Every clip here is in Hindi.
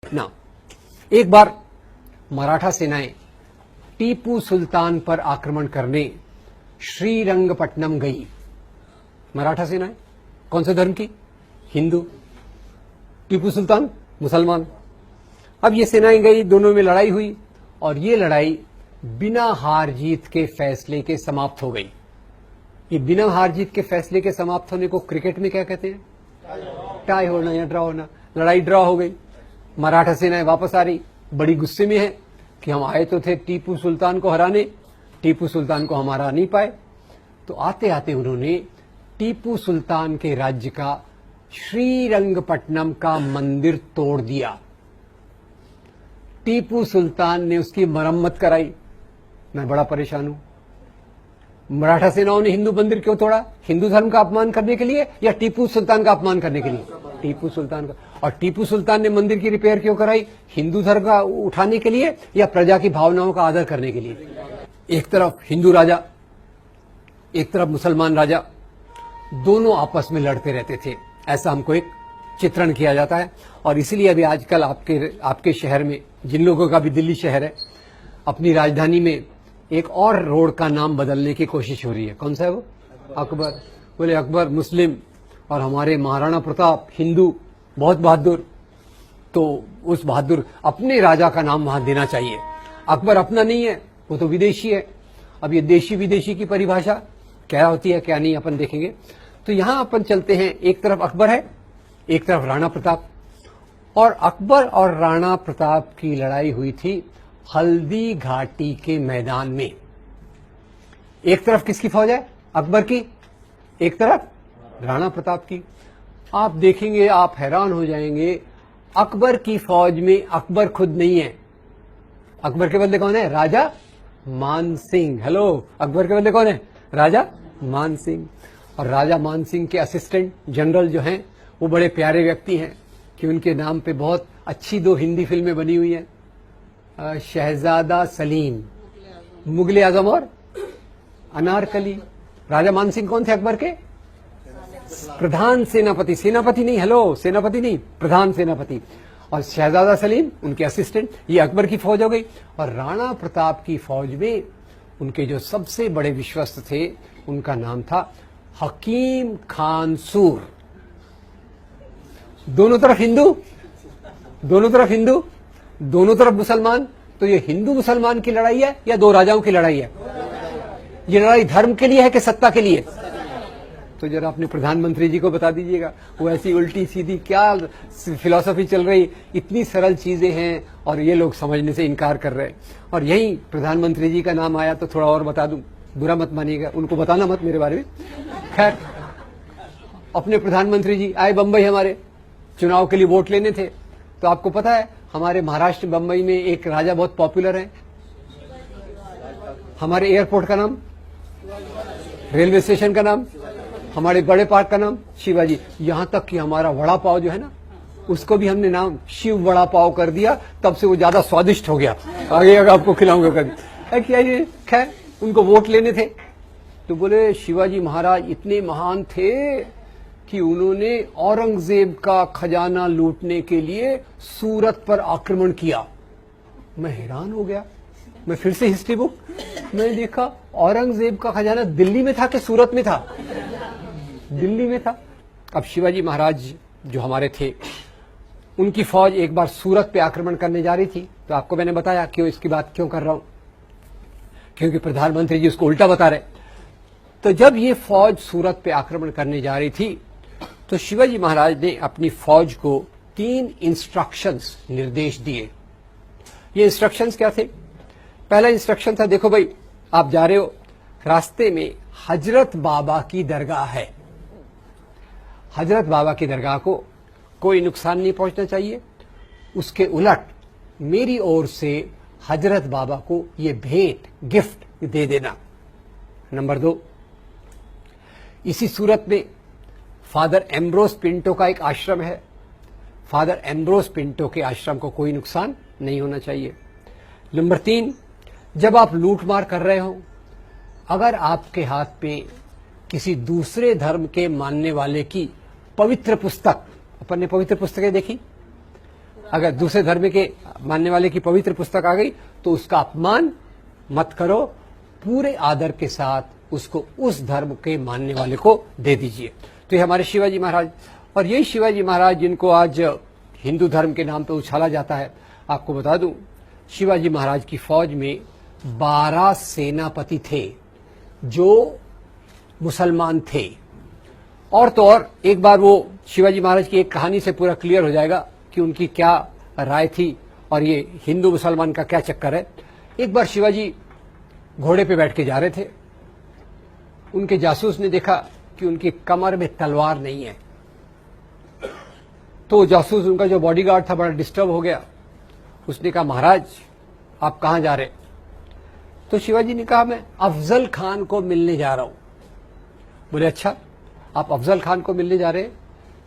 ना एक बार मराठा सेनाएं टीपू सुल्तान पर आक्रमण करने श्रीरंगपट्टनम गई। मराठा सेनाएं कौन से धर्म की? हिंदू। टीपू सुल्तान मुसलमान। अब ये सेनाएं गई, दोनों में लड़ाई हुई और ये लड़ाई बिना हार जीत के फैसले के समाप्त हो गई। ये बिना हार जीत के फैसले के समाप्त होने को क्रिकेट में क्या कहते हैं? टाई होना या ड्रॉ होना। लड़ाई ड्रॉ हो गई। मराठा सेनाएं वापस आ रही, बड़ी गुस्से में है कि हम आए तो थे टीपू सुल्तान को हराने, टीपू सुल्तान को हम हरा नहीं पाए। तो आते आते उन्होंने टीपू सुल्तान के राज्य का श्रीरंगपट्टनम का मंदिर तोड़ दिया। टीपू सुल्तान ने उसकी मरम्मत कराई। मैं बड़ा परेशान हूं। मराठा सेनाओं ने हिंदू मंदिर क्यों तोड़ा? हिंदू धर्म का अपमान करने के लिए या टीपू सुल्तान का अपमान करने के लिए? टीपू सुल्तान का। और टीपू सुल्तान ने मंदिर की रिपेयर क्यों कराई? हिंदू धर्म का उठाने के लिए या प्रजा की भावनाओं का आदर करने के लिए? एक तरफ हिंदू राजा, एक तरफ मुसलमान राजा, दोनों आपस में लड़ते रहते थे। ऐसा हमको एक चित्रण किया जाता है। और इसलिए अभी आजकल आपके शहर में, जिन लोगों का भी दिल्ली शहर है, अपनी राजधानी में एक और रोड का नाम बदलने की कोशिश हो रही है। कौन सा है वो? अकबर। बोले अकबर मुस्लिम और हमारे महाराणा प्रताप हिंदू, बहुत बहादुर। तो उस बहादुर अपने राजा का नाम वहां देना चाहिए। अकबर अपना नहीं है, वो तो विदेशी है। अब ये देशी विदेशी की परिभाषा क्या होती है क्या नहीं अपन देखेंगे। तो यहां अपन चलते हैं। एक तरफ अकबर है, एक तरफ राणा प्रताप। और अकबर और राणा प्रताप की लड़ाई हुई थी हल्दी घाटी के मैदान में। एक तरफ किसकी फौज है? अकबर की। एक तरफ राणा प्रताप की। आप देखेंगे, आप हैरान हो जाएंगे, अकबर की फौज में अकबर खुद नहीं है। अकबर के बदले कौन है? राजा मान सिंह। हेलो, अकबर के बदले कौन है? राजा मान सिंह। और राजा मान सिंह के असिस्टेंट जनरल जो हैं, वो बड़े प्यारे व्यक्ति हैं कि उनके नाम पे बहुत अच्छी 2 हिंदी फिल्में बनी हुई हैं। शहजादा सलीम, मुगले आजम और अनारकली। राजा मान सिंह कौन थे? अकबर के प्रधान सेनापति। सेनापति नहीं, हेलो, सेनापति नहीं, प्रधान सेनापति। और शहजादा सलीम उनके असिस्टेंट। ये अकबर की फौज हो गई। और राणा प्रताप की फौज में उनके जो सबसे बड़े विश्वस्त थे, उनका नाम था हकीम खान सूर। दोनों तरफ हिंदू, दोनों तरफ हिंदू, दोनों तरफ मुसलमान। तो ये हिंदू मुसलमान की लड़ाई है या 2 राजाओं की लड़ाई है? ये लड़ाई धर्म के लिए है कि सत्ता के लिए? तो जरा अपने प्रधानमंत्री जी को बता दीजिएगा। वो ऐसी उल्टी सीधी क्या फिलॉसफी चल रही, इतनी सरल चीजें हैं और ये लोग समझने से इनकार कर रहे हैं। और यही प्रधानमंत्री जी का नाम आया तो थोड़ा और बता दूं, बुरा मत मानिएगा, उनको बताना मत मेरे बारे में। खैर, अपने प्रधानमंत्री जी आए बंबई, हमारे चुनाव के लिए वोट लेने थे। तो आपको पता है हमारे महाराष्ट्र बंबई में एक राजा बहुत पॉपुलर है। हमारे एयरपोर्ट का नाम, रेलवे स्टेशन का नाम, हमारे बड़े पार्क का नाम शिवाजी। यहां तक कि हमारा वड़ा पाव जो है ना, उसको भी हमने नाम शिव वड़ा पाव कर दिया। तब से वो ज्यादा स्वादिष्ट हो गया। आगे अगर आपको खिलाऊंगा कभी। क्या ये? खैर, उनको वोट लेने थे तो बोले शिवाजी महाराज इतने महान थे कि उन्होंने औरंगजेब का खजाना लूटने के लिए सूरत पर आक्रमण किया। मैं हैरान हो गया। मैं फिर से हिस्ट्री बुक मैंने देखा, औरंगजेब का खजाना दिल्ली में था कि सूरत में था? दिल्ली में था। अब शिवाजी महाराज जो हमारे थे, उनकी फौज एक बार सूरत पे आक्रमण करने जा रही थी। तो आपको मैंने बताया क्यों, इसकी बात क्यों कर रहा हूं, क्योंकि प्रधानमंत्री जी उसको उल्टा बता रहे। तो जब ये फौज सूरत पे आक्रमण करने जा रही थी तो शिवाजी महाराज ने अपनी फौज को 3 इंस्ट्रक्शंस, निर्देश दिए। ये इंस्ट्रक्शंस क्या थे? पहला इंस्ट्रक्शन था, देखो भाई, आप जा रहे हो, रास्ते में हजरत बाबा की दरगाह है। हजरत बाबा की दरगाह को कोई नुकसान नहीं पहुंचना चाहिए। उसके उलट मेरी ओर से हजरत बाबा को ये भेंट, गिफ्ट दे देना। नंबर 2, इसी सूरत में फादर एम्ब्रोस पिंटो का एक आश्रम है। फादर एम्ब्रोस पिंटो के आश्रम को कोई नुकसान नहीं होना चाहिए। नंबर 3, जब आप लूटमार कर रहे हो, अगर आपके हाथ पे किसी दूसरे धर्म के मानने वाले की पवित्र पुस्तक, अपन ने पवित्र पुस्तकें देखी, अगर दूसरे धर्म के मानने वाले की पवित्र पुस्तक आ गई तो उसका अपमान मत करो, पूरे आदर के साथ उसको उस धर्म के मानने वाले को दे दीजिए। तो ये हमारे शिवाजी महाराज, और यही शिवाजी महाराज जिनको आज हिंदू धर्म के नाम पे उछाला जाता है। आपको बता दूं, शिवाजी महाराज की फौज में 12 सेनापति थे जो मुसलमान थे। और तो और एक बार वो शिवाजी महाराज की एक कहानी से पूरा क्लियर हो जाएगा कि उनकी क्या राय थी और ये हिंदू मुसलमान का क्या चक्कर है। एक बार शिवाजी घोड़े पे बैठ के जा रहे थे, उनके जासूस ने देखा कि उनकी कमर में तलवार नहीं है। तो जासूस, उनका जो बॉडीगार्ड था, बड़ा डिस्टर्ब हो गया। उसने कहा, महाराज आप कहां जा रहे? तो शिवाजी ने कहा, मैं अफजल खान को मिलने जा रहा हूं। बोले, अच्छा आप अफजल खान को मिलने जा रहे हैं,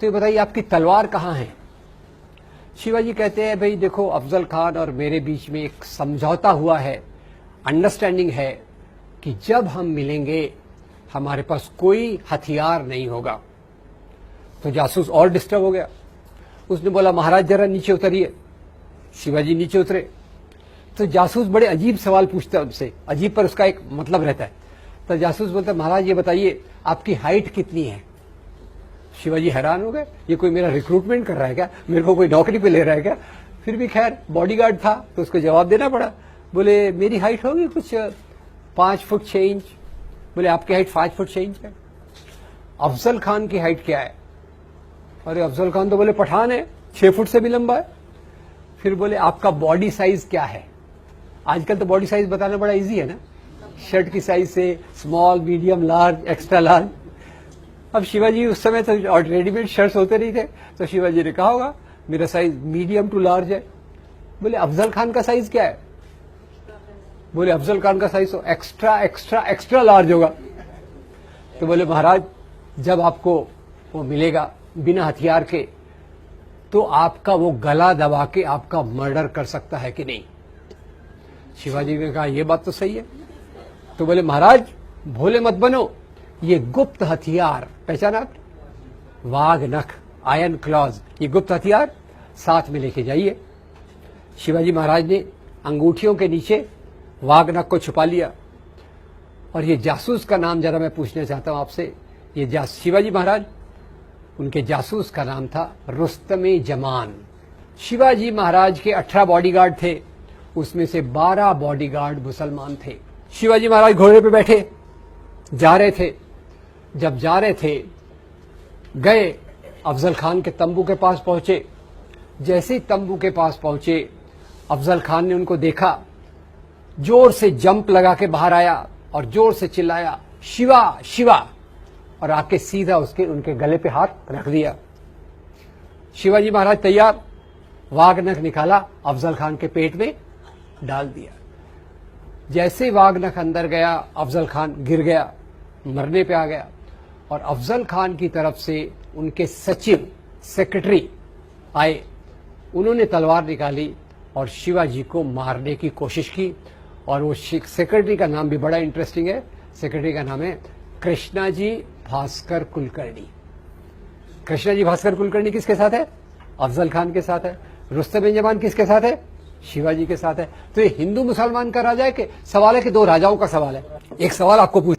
तो ये बताइए आपकी तलवार कहां है? शिवाजी कहते हैं, भाई देखो, अफजल खान और मेरे बीच में एक समझौता हुआ है, अंडरस्टैंडिंग है कि जब हम मिलेंगे हमारे पास कोई हथियार नहीं होगा। तो जासूस और डिस्टर्ब हो गया। उसने बोला, महाराज जरा नीचे उतरिए। शिवाजी नीचे उतरे तो जासूस बड़े अजीब सवाल पूछता है उनसे, अजीब पर उसका एक मतलब रहता है। तो जासूस बोलता है, महाराज ये बताइए आपकी हाइट कितनी है? शिवाजी हैरान हो गए, ये कोई मेरा रिक्रूटमेंट कर रहा है क्या? मेरे को कोई नौकरी पे ले रहा है क्या? फिर भी खैर बॉडीगार्ड था तो उसको जवाब देना पड़ा। बोले, मेरी हाइट होगी कुछ 5 फुट 6 इंच। बोले, आपकी हाइट 5 फुट 6 इंच है। अफजल खान की हाइट क्या है? अरे अफजल खान तो बोले पठान है, 6 फुट से भी लंबा है। फिर बोले, आपका बॉडी साइज क्या है? आजकल तो बॉडी साइज बताना बड़ा इजी है ना, शर्ट की साइज से small, medium, large, extra large. अब शिवाजी उस समय तो और रेडीमेड शर्ट्स होते नहीं थे, तो शिवाजी ने कहा होगा मेरा साइज मीडियम टू लार्ज है। बोले, अफजल खान का साइज क्या है? बोले, अफजल खान का साइज तो एक्स्ट्रा एक्स्ट्रा एक्स्ट्रा लार्ज होगा। तो बोले, महाराज जब आपको वो मिलेगा बिना हथियार के तो आपका वो गला दबा के आपका मर्डर कर सकता है कि नहीं? शिवाजी ने कहा, यह बात तो सही है। तो बोले, महाराज भोले मत बनो, ये गुप्त हथियार पहचाना आप? वाघ नख, आयरन क्लॉज, ये गुप्त हथियार साथ में लेके जाइए। शिवाजी महाराज ने अंगूठियों के नीचे वाघ नख को छुपा लिया। और ये जासूस का नाम जरा मैं पूछना चाहता हूं आपसे। ये शिवाजी महाराज, उनके जासूस का नाम था रुस्तमे जमान। शिवाजी महाराज के 18 बॉडीगार्ड थे, उसमें से 12 बॉडीगार्ड मुसलमान थे। शिवाजी महाराज घोड़े पे बैठे जा रहे थे। जब जा रहे थे, गए अफजल खान के तंबू के पास पहुंचे। जैसे ही तंबू के पास पहुंचे, अफजल खान ने उनको देखा, जोर से जंप लगा के बाहर आया और जोर से चिल्लाया, शिवा शिवा, और आके सीधा उनके गले पे हाथ रख दिया। शिवाजी महाराज तैयार, वाघ नख निकाला, अफजल खान के पेट में डाल दिया। जैसे वाघ नख अंदर गया, अफजल खान गिर गया, मरने पे आ गया। और अफजल खान की तरफ से उनके सचिव, सेक्रेटरी आए, उन्होंने तलवार निकाली और शिवाजी को मारने की कोशिश की। और वो सेक्रेटरी का नाम भी बड़ा इंटरेस्टिंग है। सेक्रेटरी का नाम है कृष्णाजी भास्कर कुलकर्णी। कृष्णाजी भास्कर कुलकर्णी किसके साथ है? अफजल खान के साथ है। रुस्तमे जमान किसके साथ है? शिवाजी के साथ है। तो ये हिंदू मुसलमान का राजा है कि सवाल है कि दो राजाओं का सवाल है। एक सवाल आपको पूछ